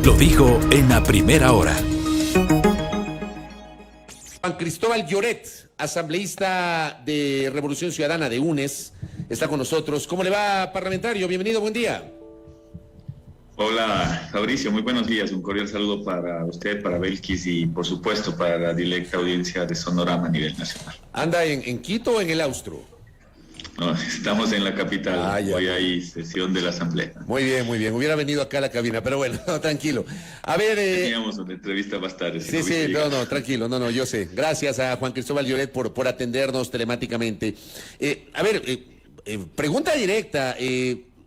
Lo dijo en la primera hora. Juan Cristóbal Lloret, asambleísta de Revolución Ciudadana de UNES, está con nosotros. ¿Cómo le va, parlamentario? Bienvenido, buen día. Hola, Fabricio, muy buenos días. Un cordial saludo para usted, para Belkis y, por supuesto, para la directa audiencia de Sonorama a nivel nacional. ¿Anda en Quito o en el Austro? No, estamos en la capital. Hoy hay sesión de la Asamblea. Muy bien, muy bien. Hubiera venido acá a la cabina, pero bueno, tranquilo. A ver... Teníamos una entrevista más tarde. Sí, tranquilo, yo sé. Gracias a Juan Cristóbal Lloret por atendernos telemáticamente. Pregunta directa.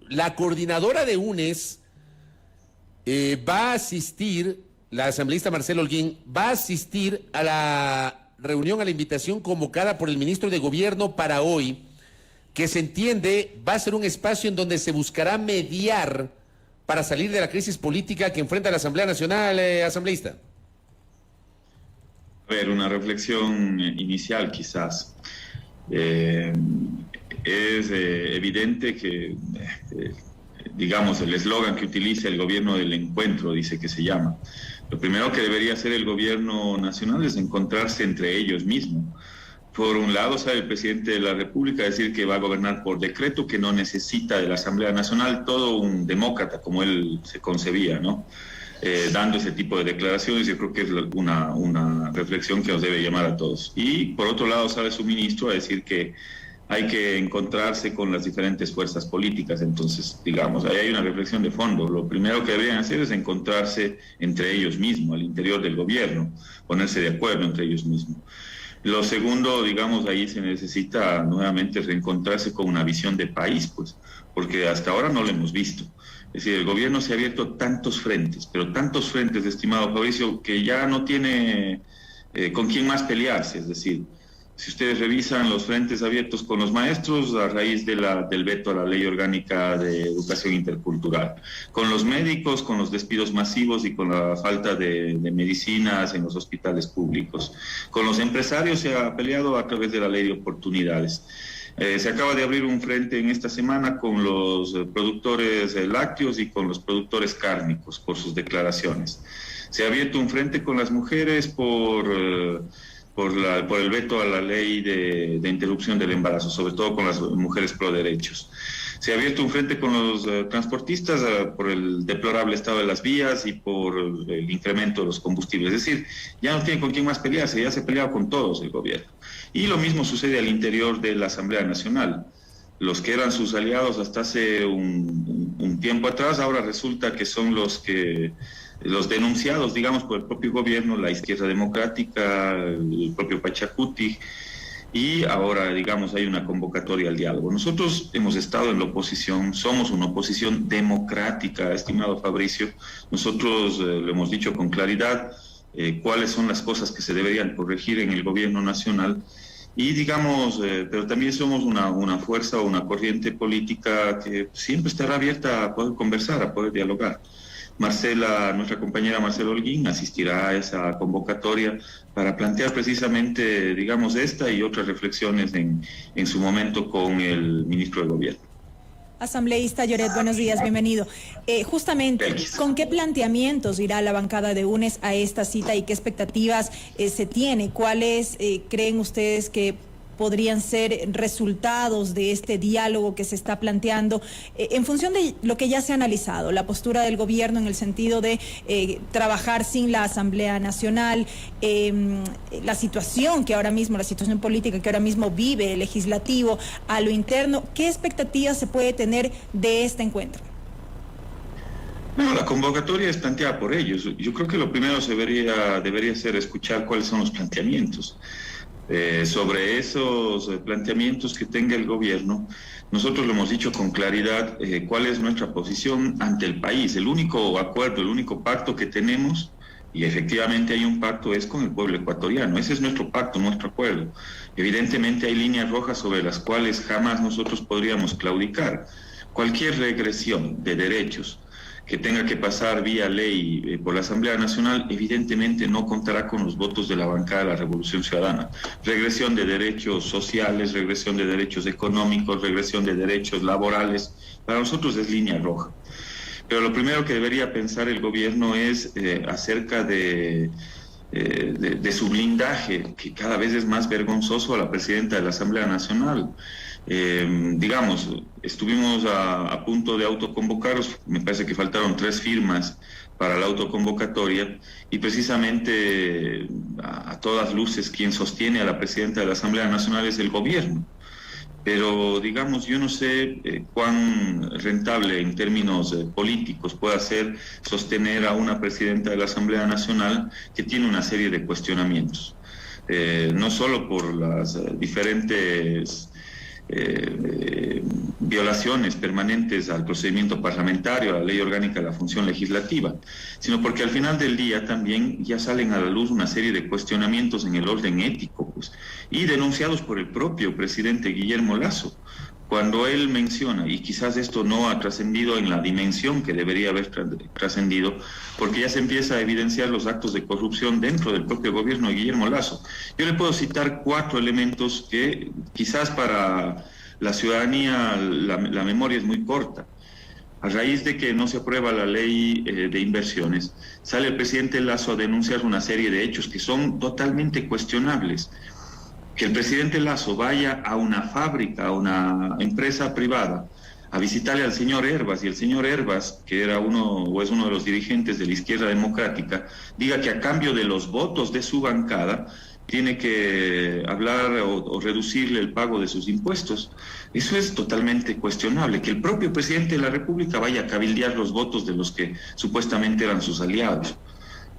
La coordinadora de UNES va a asistir, la asambleísta Marcela Holguín, va a asistir a la reunión, a la invitación convocada por el ministro de Gobierno para hoy, que se entiende va a ser un espacio en donde se buscará mediar para salir de la crisis política que enfrenta la Asamblea Nacional, asambleísta. A ver, una reflexión inicial quizás. Es evidente que, digamos, el eslogan que utiliza el gobierno del encuentro, dice que se llama. Lo primero que debería hacer el gobierno nacional es encontrarse entre ellos mismos. Por un lado, sale el presidente de la República a decir que va a gobernar por decreto, que no necesita de la Asamblea Nacional, todo un demócrata como él se concebía, ¿no? Dando ese tipo de declaraciones, yo creo que es una reflexión que nos debe llamar a todos. Y por otro lado, sale su ministro a decir que hay que encontrarse con las diferentes fuerzas políticas. Entonces, digamos, ahí hay una reflexión de fondo. Lo primero que deberían hacer es encontrarse entre ellos mismos, al interior del gobierno, ponerse de acuerdo entre ellos mismos. Lo segundo, digamos, ahí se necesita nuevamente reencontrarse con una visión de país, pues, porque hasta ahora no lo hemos visto. Es decir, el gobierno se ha abierto tantos frentes, pero tantos frentes, estimado Fabricio, que ya no tiene con quién más pelearse. Es decir, si ustedes revisan los frentes abiertos con los maestros a raíz del veto a la ley orgánica de educación intercultural, con los médicos, con los despidos masivos y con la falta de medicinas en los hospitales públicos, con los empresarios se ha peleado a través de la ley de oportunidades. Se acaba de abrir un frente en esta semana con los productores lácteos y con los productores cárnicos por sus declaraciones. Se ha abierto un frente con las mujeres por el veto a la ley de interrupción del embarazo, sobre todo con las mujeres pro derechos. Se ha abierto un frente con los transportistas por el deplorable estado de las vías y por el incremento de los combustibles. Es decir, ya no tiene con quién más pelearse, ya se ha peleado con todos el gobierno. Y lo mismo sucede al interior de la Asamblea Nacional. Los que eran sus aliados hasta hace un tiempo atrás, ahora resulta que son los denunciados, digamos, por el propio gobierno, la izquierda democrática, el propio Pachacuti, y ahora, digamos, hay una convocatoria al diálogo. Nosotros hemos estado en la oposición, somos una oposición democrática, estimado Fabricio. Nosotros lo hemos dicho con claridad, cuáles son las cosas que se deberían corregir en el gobierno nacional, y digamos, pero también somos una fuerza o una corriente política que siempre estará abierta a poder conversar, a poder dialogar. Nuestra compañera Marcela Holguín asistirá a esa convocatoria para plantear precisamente, digamos, esta y otras reflexiones en su momento con el ministro de Gobierno. Asambleísta Lloret, buenos días, bienvenido. Justamente, ¿con qué planteamientos irá la bancada de UNES a esta cita y qué expectativas se tiene? ¿Cuáles creen ustedes que podrían ser resultados de este diálogo que se está planteando en función de lo que ya se ha analizado, la postura del gobierno en el sentido de trabajar sin la Asamblea Nacional, la situación política que ahora mismo vive el legislativo a lo interno? ¿Qué expectativas se puede tener de este encuentro? No, la convocatoria es planteada por ellos. Yo creo que lo primero debería ser escuchar cuáles son los planteamientos. Sobre esos planteamientos que tenga el gobierno, nosotros lo hemos dicho con claridad, cuál es nuestra posición ante el país. El único acuerdo, el único pacto que tenemos, y efectivamente hay un pacto, es con el pueblo ecuatoriano. Ese es nuestro pacto, nuestro acuerdo. Evidentemente hay líneas rojas sobre las cuales jamás nosotros podríamos claudicar. Cualquier regresión de derechos que tenga que pasar vía ley por la Asamblea Nacional, evidentemente no contará con los votos de la bancada de la Revolución Ciudadana. Regresión de derechos sociales, regresión de derechos económicos, regresión de derechos laborales, para nosotros es línea roja. Pero lo primero que debería pensar el gobierno es acerca de su blindaje, que cada vez es más vergonzoso a la presidenta de la Asamblea Nacional. Digamos, estuvimos a punto de autoconvocaros, me parece que faltaron 3 firmas para la autoconvocatoria, y precisamente a todas luces quien sostiene a la presidenta de la Asamblea Nacional es el gobierno. Pero, digamos, yo no sé cuán rentable en términos políticos pueda ser sostener a una presidenta de la Asamblea Nacional que tiene una serie de cuestionamientos, no solo por las diferentes violaciones permanentes al procedimiento parlamentario, a la ley orgánica de la función legislativa, sino porque al final del día también ya salen a la luz una serie de cuestionamientos en el orden ético, pues, y denunciados por el propio presidente Guillermo Lasso, cuando él menciona, y quizás esto no ha trascendido en la dimensión que debería haber trascendido, porque ya se empieza a evidenciar los actos de corrupción dentro del propio gobierno de Guillermo Lasso. Yo le puedo citar 4 elementos que quizás para la ciudadanía la memoria es muy corta. A raíz de que no se aprueba la ley de inversiones, sale el presidente Lasso a denunciar una serie de hechos que son totalmente cuestionables. Que el presidente Lasso vaya a una fábrica, a una empresa privada, a visitarle al señor Hervas, y el señor Hervas, que era es uno de los dirigentes de la izquierda democrática, diga que a cambio de los votos de su bancada tiene que hablar o reducirle el pago de sus impuestos. Eso es totalmente cuestionable. Que el propio presidente de la República vaya a cabildear los votos de los que supuestamente eran sus aliados.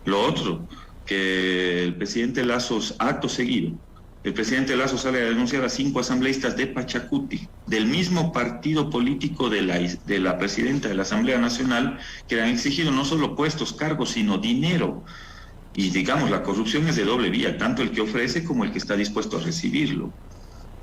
Lo otro, que el presidente Lasso, acto seguido, el presidente Lasso sale a denunciar a 5 asambleístas de Pachacuti, del mismo partido político de la presidenta de la Asamblea Nacional, que le han exigido no solo puestos, cargos, sino dinero. Y digamos, la corrupción es de doble vía, tanto el que ofrece como el que está dispuesto a recibirlo.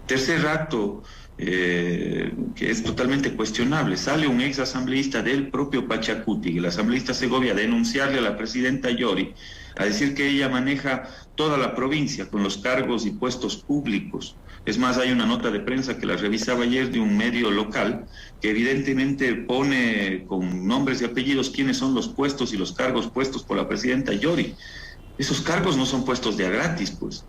Tercer acto, que es totalmente cuestionable, sale un ex asambleísta del propio Pachacuti, el asambleísta Segovia, a denunciarle a la presidenta Yori, a decir que ella maneja toda la provincia con los cargos y puestos públicos. Es más, hay una nota de prensa que la revisaba ayer de un medio local que evidentemente pone con nombres y apellidos quiénes son los puestos y los cargos puestos por la presidenta Yori. Esos cargos no son puestos de a gratis, pues.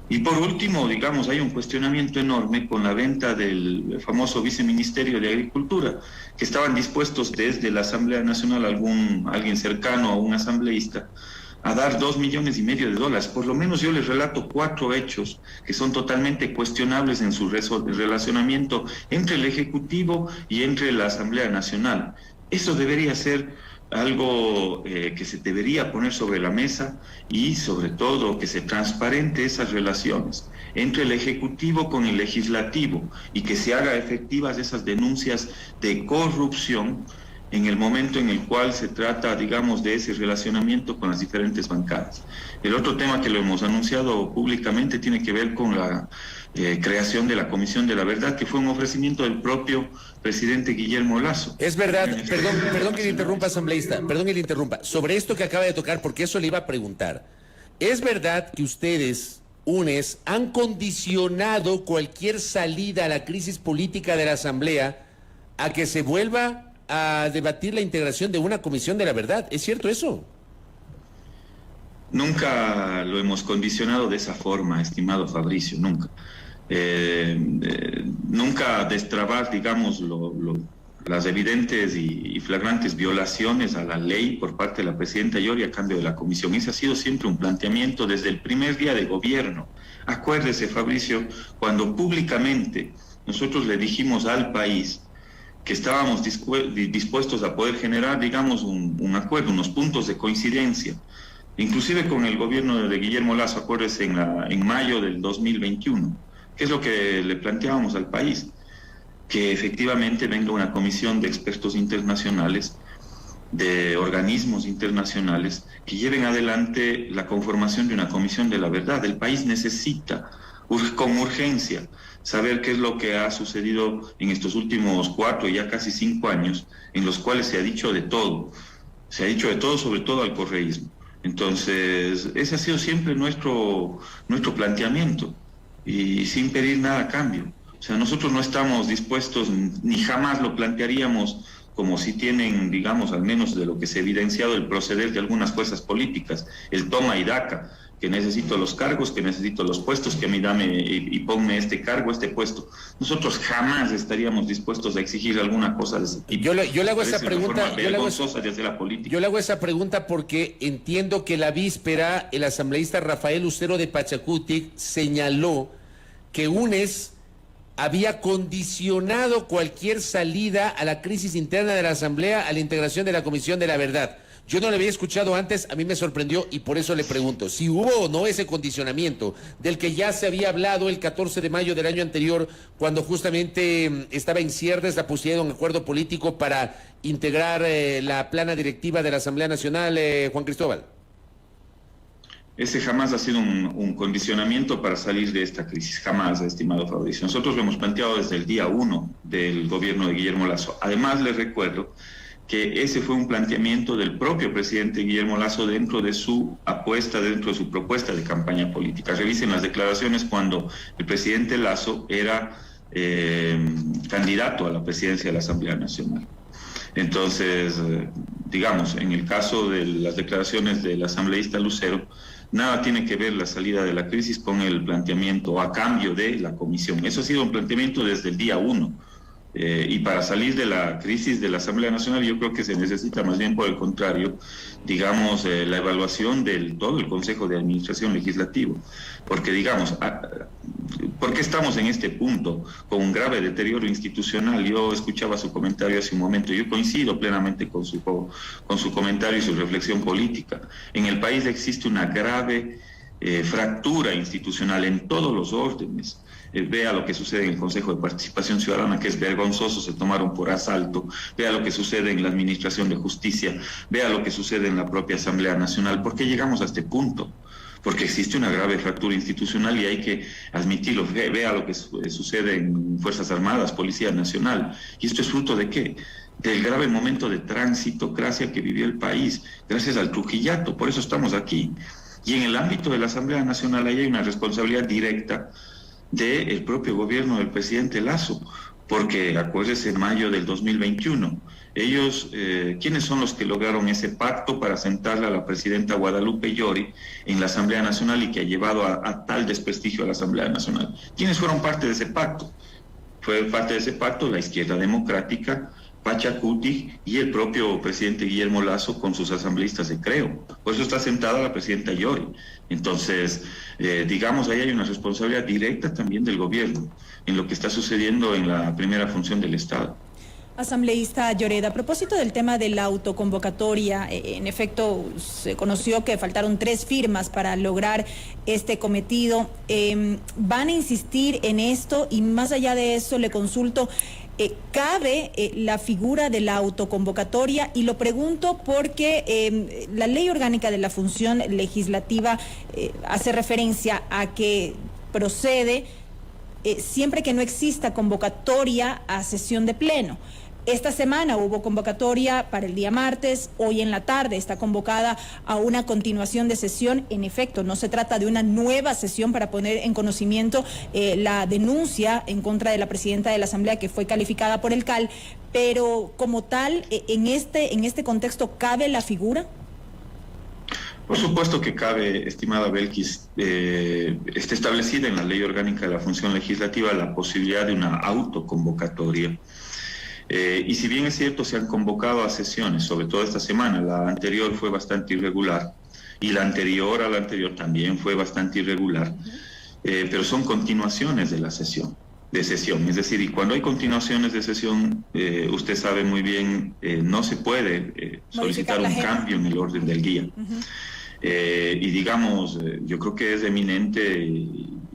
Y por último, digamos, hay un cuestionamiento enorme con la venta del famoso viceministerio de Agricultura, que estaban dispuestos desde la Asamblea Nacional, alguien cercano a un asambleísta, a dar $2,5 millones. Por lo menos yo les relato 4 hechos que son totalmente cuestionables en su relacionamiento entre el Ejecutivo y entre la Asamblea Nacional. Eso debería ser algo que se debería poner sobre la mesa, y sobre todo que se transparente esas relaciones entre el Ejecutivo con el Legislativo, y que se haga efectivas esas denuncias de corrupción en el momento en el cual se trata, digamos, de ese relacionamiento con las diferentes bancadas. El otro tema que lo hemos anunciado públicamente tiene que ver con la creación de la Comisión de la Verdad, que fue un ofrecimiento del propio presidente Guillermo Lasso. Es verdad, perdón que le interrumpa, asambleísta, perdón que le interrumpa, sobre esto que acaba de tocar, porque eso le iba a preguntar. ¿Es verdad que ustedes, UNES, han condicionado cualquier salida a la crisis política de la Asamblea a que se vuelva a debatir la integración de una Comisión de la Verdad? ¿Es cierto eso? Nunca lo hemos condicionado de esa forma, estimado Fabricio, nunca. Nunca destrabar, digamos, las evidentes y flagrantes violaciones a la ley por parte de la presidenta Yori a cambio de la comisión. Ese ha sido siempre un planteamiento desde el primer día de gobierno. Acuérdese, Fabricio, cuando públicamente nosotros le dijimos al país que estábamos dispuestos a poder generar, digamos, un acuerdo, unos puntos de coincidencia, inclusive con el gobierno de Guillermo Lasso, acuérdese, en mayo del 2021, ¿qué es lo que le planteábamos al país? Que efectivamente venga una comisión de expertos internacionales, de organismos internacionales, que lleven adelante la conformación de una Comisión de la Verdad. El país necesita, con urgencia, saber qué es lo que ha sucedido en estos últimos 4, ya casi 5 años, en los cuales se ha dicho de todo. Se ha dicho de todo, sobre todo al correísmo. Entonces, ese ha sido siempre nuestro planteamiento, y sin pedir nada a cambio. O sea, nosotros no estamos dispuestos, ni jamás lo plantearíamos como si tienen, digamos, al menos de lo que se ha evidenciado, el proceder de algunas fuerzas políticas, el toma y daca, que necesito los cargos, que necesito los puestos, que a mí dame y ponme este cargo, este puesto. Nosotros jamás estaríamos dispuestos a exigir alguna cosa de ese tipo. Yo le hago esa pregunta. Yo le hago esa pregunta porque entiendo que la víspera el asambleísta Rafael Lucero de Pachacutic señaló que UNES había condicionado cualquier salida a la crisis interna de la Asamblea a la integración de la Comisión de la Verdad. Yo no lo había escuchado antes, a mí me sorprendió y por eso le pregunto, si hubo o no ese condicionamiento del que ya se había hablado el 14 de mayo del año anterior, cuando justamente estaba en ciernes la posibilidad de un acuerdo político para integrar la plana directiva de la Asamblea Nacional, Juan Cristóbal. Ese jamás ha sido un condicionamiento para salir de esta crisis, jamás, estimado Fabricio. Nosotros lo hemos planteado desde el día 1 del gobierno de Guillermo Lasso. Además, les recuerdo que ese fue un planteamiento del propio presidente Guillermo Lasso dentro de su apuesta, dentro de su propuesta de campaña política. Revisen las declaraciones cuando el presidente Lasso era candidato a la presidencia de la Asamblea Nacional. Entonces, digamos, en el caso de las declaraciones del asambleísta Lucero, nada tiene que ver la salida de la crisis con el planteamiento a cambio de la comisión. Eso ha sido un planteamiento desde el día 1. Y para salir de la crisis de la Asamblea Nacional yo creo que se necesita más bien por el contrario, digamos, la evaluación del todo el Consejo de Administración Legislativo. Porque digamos, ¿por qué estamos en este punto con un grave deterioro institucional? Yo escuchaba su comentario hace un momento, yo coincido plenamente con su comentario y su reflexión política. En el país existe una grave fractura institucional en todos los órdenes. Vea lo que sucede en el Consejo de Participación Ciudadana, que es vergonzoso, se tomaron por asalto. Vea lo que sucede en la Administración de Justicia. Vea lo que sucede en la propia Asamblea Nacional. ¿Por qué llegamos a este punto? Porque existe una grave fractura institucional y hay que admitirlo. Vea lo que sucede en Fuerzas Armadas, Policía Nacional. ¿Y esto es fruto de qué? Del grave momento de transitocracia que vivió el país, gracias al Trujillato. Por eso estamos aquí. Y en el ámbito de la Asamblea Nacional ahí hay una responsabilidad directa del propio gobierno del presidente Lasso, porque acuérdese, en mayo del 2021, ellos, ¿quiénes son los que lograron ese pacto para sentarle a la presidenta Guadalupe Llori en la Asamblea Nacional y que ha llevado a tal desprestigio a la Asamblea Nacional? ¿Quiénes fueron parte de ese pacto? Fue parte de ese pacto la izquierda democrática, Pachacutic y el propio presidente Guillermo Lasso con sus asambleístas de Creo. Por eso está sentada la presidenta Llori. Entonces, digamos, ahí hay una responsabilidad directa también del gobierno en lo que está sucediendo en la primera función del Estado. Asambleísta Lloret, a propósito del tema de la autoconvocatoria, en efecto se conoció que faltaron 3 firmas para lograr este cometido. ¿Van a insistir en esto? Y más allá de eso le consulto, ¿cabe la figura de la autoconvocatoria? Y lo pregunto porque la Ley Orgánica de la Función Legislativa hace referencia a que procede siempre que no exista convocatoria a sesión de pleno. Esta semana hubo convocatoria para el día martes, hoy en la tarde está convocada a una continuación de sesión. En efecto, no se trata de una nueva sesión para poner en conocimiento la denuncia en contra de la presidenta de la Asamblea que fue calificada por el CAL, pero como tal, en este contexto, ¿cabe la figura? Por supuesto que cabe, estimada Belkis. Está establecida en la Ley Orgánica de la Función Legislativa la posibilidad de una autoconvocatoria. Y si bien es cierto, se han convocado a sesiones, sobre todo esta semana, la anterior fue bastante irregular y la anterior a la anterior también fue bastante irregular, pero son continuaciones de la sesión. Es decir, y cuando hay continuaciones de sesión, usted sabe muy bien, no se puede solicitar un cambio en el orden del día. Y digamos, yo creo que es eminente,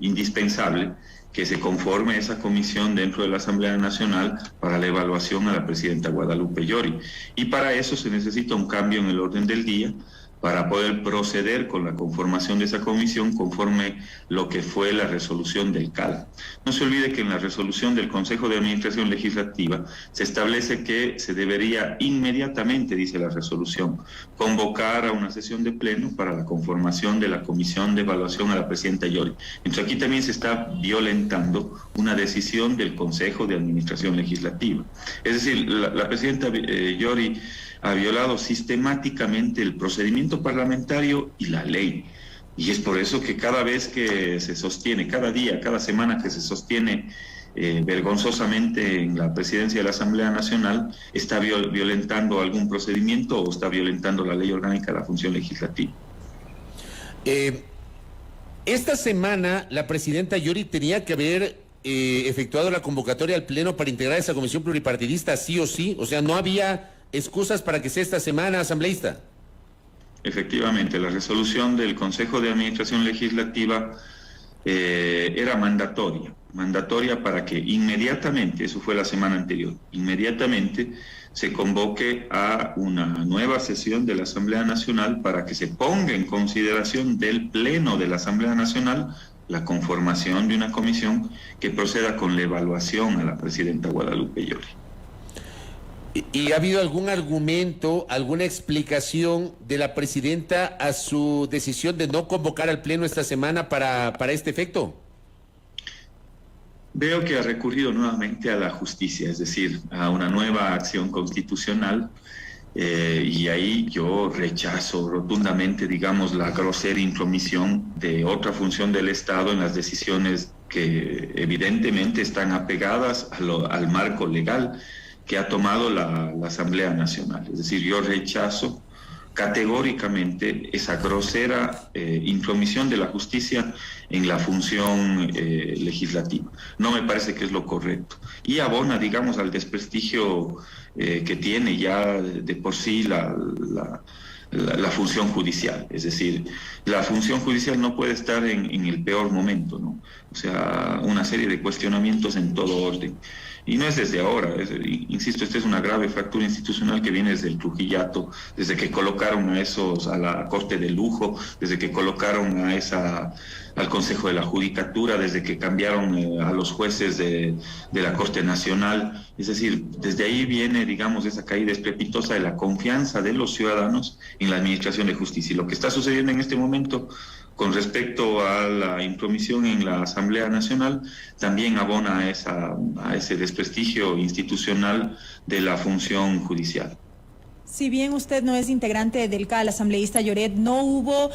indispensable, que se conforme esa comisión dentro de la Asamblea Nacional para la evaluación a la presidenta Guadalupe Llori. Y para eso se necesita un cambio en el orden del día para poder proceder con la conformación de esa comisión conforme lo que fue la resolución del CAL. No se olvide que en la resolución del Consejo de Administración Legislativa se establece que se debería inmediatamente, dice la resolución, convocar a una sesión de pleno para la conformación de la comisión de evaluación a la presidenta Yori. Entonces aquí también se está violentando una decisión del Consejo de Administración Legislativa. Es decir, la presidenta Yori ha violado sistemáticamente el procedimiento parlamentario y la ley. Y es por eso que cada vez que se sostiene, cada día, cada semana que se sostiene vergonzosamente en la presidencia de la Asamblea Nacional, está violentando algún procedimiento o está violentando la ley orgánica de la función legislativa. Esta semana la presidenta Yori tenía que haber efectuado la convocatoria al Pleno para integrar esa comisión pluripartidista sí o sí, o sea, no había excusas para que sea esta semana, asambleísta. Efectivamente, la resolución del Consejo de Administración Legislativa era mandatoria para que inmediatamente, eso fue la semana anterior, inmediatamente se convoque a una nueva sesión de la Asamblea Nacional para que se ponga en consideración del Pleno de la Asamblea Nacional la conformación de una comisión que proceda con la evaluación a la presidenta Guadalupe Yori. ¿Y ha habido algún argumento, alguna explicación de la presidenta a su decisión de no convocar al Pleno esta semana para este efecto? Veo que ha recurrido nuevamente a la justicia, es decir, a una nueva acción constitucional, y ahí yo rechazo rotundamente, digamos, la grosera intromisión de otra función del Estado en las decisiones que evidentemente están apegadas al marco legal que ha tomado la Asamblea Nacional. Es decir, yo rechazo categóricamente esa grosera intromisión de la justicia en la función legislativa. No me parece que es lo correcto. Y abona, digamos, al desprestigio que tiene ya de por sí la función judicial. Es decir, la función judicial no puede estar en el peor momento, ¿no? O sea, una serie de cuestionamientos en todo orden. Y no es desde ahora, insisto, esta es una grave fractura institucional que viene desde el Trujillato, desde que colocaron a la Corte de Lujo, desde que colocaron al Consejo de la Judicatura, desde que cambiaron a los jueces de la Corte Nacional. Es decir, desde ahí viene, digamos, esa caída estrepitosa de la confianza de los ciudadanos en la administración de justicia. Y lo que está sucediendo en este momento con respecto a la intromisión en la Asamblea Nacional, también abona a ese desprestigio institucional de la función judicial. Si bien usted no es integrante del CAL, asambleísta Lloret, ¿no hubo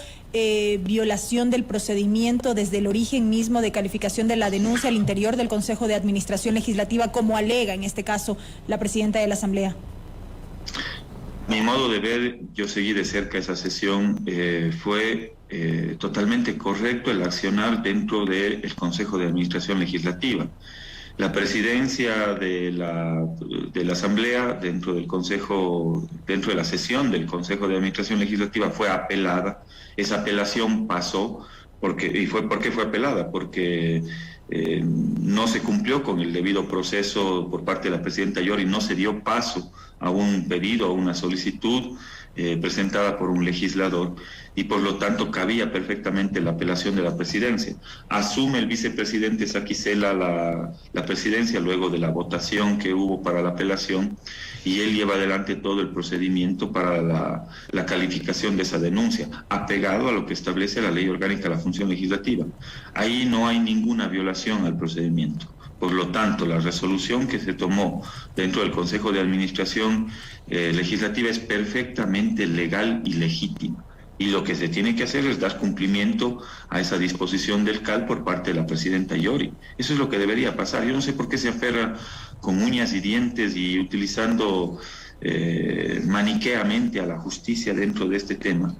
violación del procedimiento desde el origen mismo de calificación de la denuncia al interior del Consejo de Administración Legislativa, como alega en este caso la presidenta de la Asamblea? Mi modo de ver, yo seguí de cerca esa sesión, fue totalmente correcto el accionar dentro del Consejo de Administración Legislativa. La presidencia de la Asamblea dentro del Consejo, dentro de la sesión del Consejo de Administración Legislativa fue apelada. Esa apelación pasó, ¿por qué fue apelada? Porque no se cumplió con el debido proceso por parte de la presidenta Yori, no se dio paso a un pedido, a una solicitud presentada por un legislador, y por lo tanto cabía perfectamente la apelación de la presidencia. Asume el vicepresidente Saquicela la presidencia luego de la votación que hubo para la apelación, y él lleva adelante todo el procedimiento para la calificación de esa denuncia, apegado a lo que establece la ley orgánica de la función legislativa. Ahí no hay ninguna violación al procedimiento. Por lo tanto, la resolución que se tomó dentro del Consejo de Administración Legislativa es perfectamente legal y legítima. Y lo que se tiene que hacer es dar cumplimiento a esa disposición del CAL por parte de la presidenta Yori. Eso es lo que debería pasar. Yo no sé por qué se aferra con uñas y dientes y utilizando maniqueamente a la justicia dentro de este tema,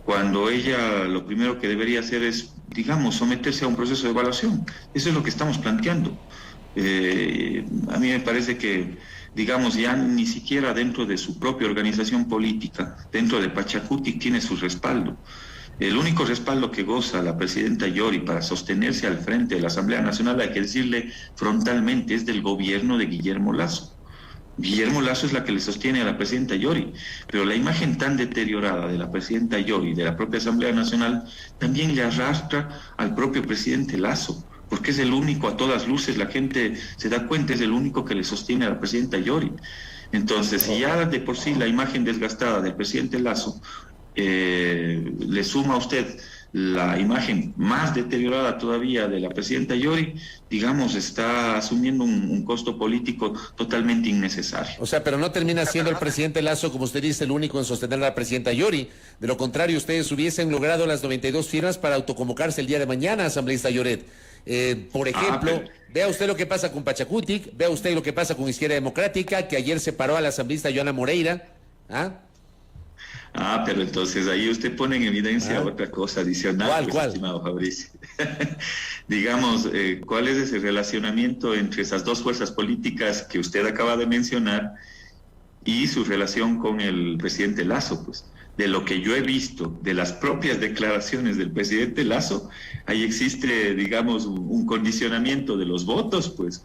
cuando ella lo primero que debería hacer es, digamos, someterse a un proceso de evaluación. Eso es lo que estamos planteando. A mí me parece que, digamos, ya ni siquiera dentro de su propia organización política, dentro de Pachacuti, tiene su respaldo. El único respaldo que goza la presidenta Yori para sostenerse al frente de la Asamblea Nacional, hay que decirle frontalmente, es del gobierno de Guillermo Lasso. Guillermo Lasso es la que le sostiene a la presidenta Yori, pero la imagen tan deteriorada de la presidenta Yori, de la propia Asamblea Nacional, también le arrastra al propio presidente Lasso, porque es el único, a todas luces, la gente se da cuenta, es el único que le sostiene a la presidenta Yori. Entonces, si ya de por sí la imagen desgastada del presidente Lasso le suma a usted la imagen más deteriorada todavía de la presidenta Yori, digamos, está asumiendo un costo político totalmente innecesario. O sea, pero no termina siendo el presidente Lasso, como usted dice, el único en sostener a la presidenta Yori. De lo contrario, ustedes hubiesen logrado las 92 firmas para autoconvocarse el día de mañana, asambleísta Lloret. Por ejemplo, vea usted lo que pasa con Pachacutic, vea usted lo que pasa con Izquierda Democrática, que ayer separó a la asambleísta Joana Moreira. Pero entonces ahí usted pone en evidencia otra cosa adicional, ¿Cuál? Estimado Fabricio. Digamos, ¿cuál es ese relacionamiento entre esas dos fuerzas políticas que usted acaba de mencionar y su relación con el presidente Lasso? Pues, de lo que yo he visto, de las propias declaraciones del presidente Lasso, ahí existe, digamos, un condicionamiento de los votos, pues,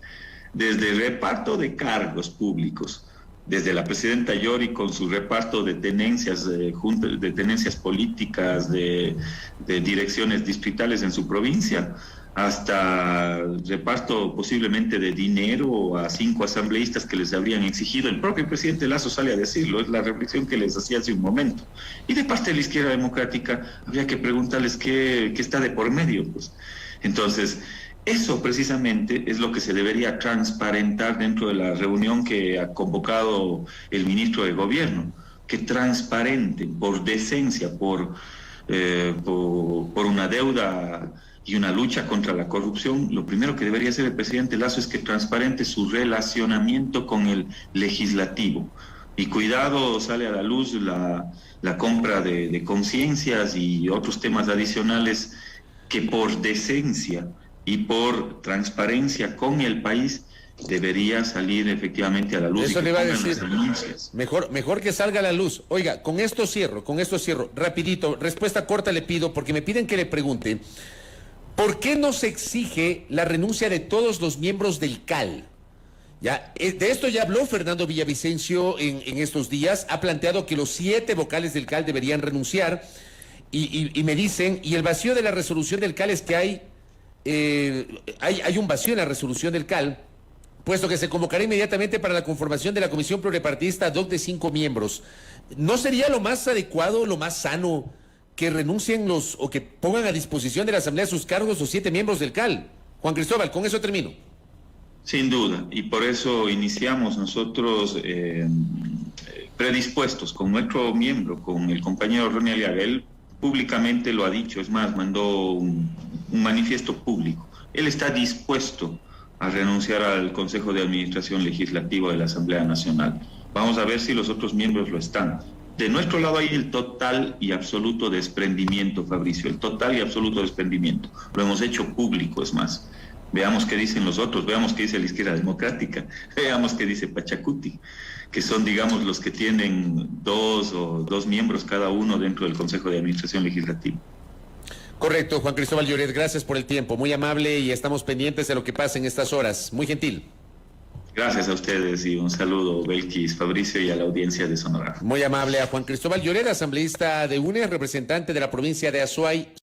desde el reparto de cargos públicos, desde la presidenta Yori con su reparto de tenencias, de tenencias políticas, de direcciones distritales en su provincia, hasta reparto posiblemente de dinero a 5 asambleístas que les habrían exigido. El propio presidente Lasso sale a decirlo, es la reflexión que les hacía hace un momento. Y de parte de la Izquierda Democrática habría que preguntarles qué está de por medio, pues. Entonces, eso precisamente es lo que se debería transparentar dentro de la reunión que ha convocado el ministro de Gobierno, que transparenten por decencia, por una deuda y una lucha contra la corrupción. Lo primero que debería hacer el presidente Lasso es que transparente su relacionamiento con el legislativo. Y cuidado, sale a la luz la compra de conciencias y otros temas adicionales que por decencia y por transparencia con el país debería salir efectivamente a la luz. Eso le iba a decir. Mejor que salga a la luz. Oiga, con esto cierro. Rapidito, respuesta corta le pido, porque me piden que le pregunte, ¿por qué no se exige la renuncia de todos los miembros del CAL? Ya, de esto ya habló Fernando Villavicencio en estos días, ha planteado que los 7 vocales del CAL deberían renunciar, y me dicen, y el vacío de la resolución del CAL es que hay un vacío en la resolución del CAL, puesto que se convocará inmediatamente para la conformación de la comisión pluripartidista ad hoc de 5 miembros. ¿No sería lo más adecuado, lo más sano, que renuncien o que pongan a disposición de la Asamblea sus cargos los 7 miembros del CAL? Juan Cristóbal, con eso termino. Sin duda, y por eso iniciamos nosotros predispuestos con nuestro miembro, con el compañero Ronnie Aliaga. Él públicamente lo ha dicho, es más, mandó un manifiesto público. Él está dispuesto a renunciar al Consejo de Administración Legislativo de la Asamblea Nacional. Vamos a ver si los otros miembros lo están. De nuestro lado hay el total y absoluto desprendimiento, Fabricio, el total y absoluto desprendimiento. Lo hemos hecho público, es más. Veamos qué dicen los otros, veamos qué dice la Izquierda Democrática, veamos qué dice Pachacutic, que son, digamos, los que tienen 2 miembros cada uno dentro del Consejo de Administración Legislativa. Correcto, Juan Cristóbal Lloret, gracias por el tiempo, muy amable, y estamos pendientes de lo que pasa en estas horas. Muy gentil. Gracias a ustedes y un saludo, Belkis, Fabricio, y a la audiencia de Sonora. Muy amable a Juan Cristóbal Lloret, asambleísta de UNES, representante de la provincia de Azuay.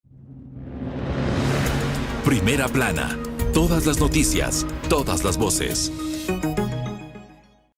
Primera plana. Todas las noticias, todas las voces.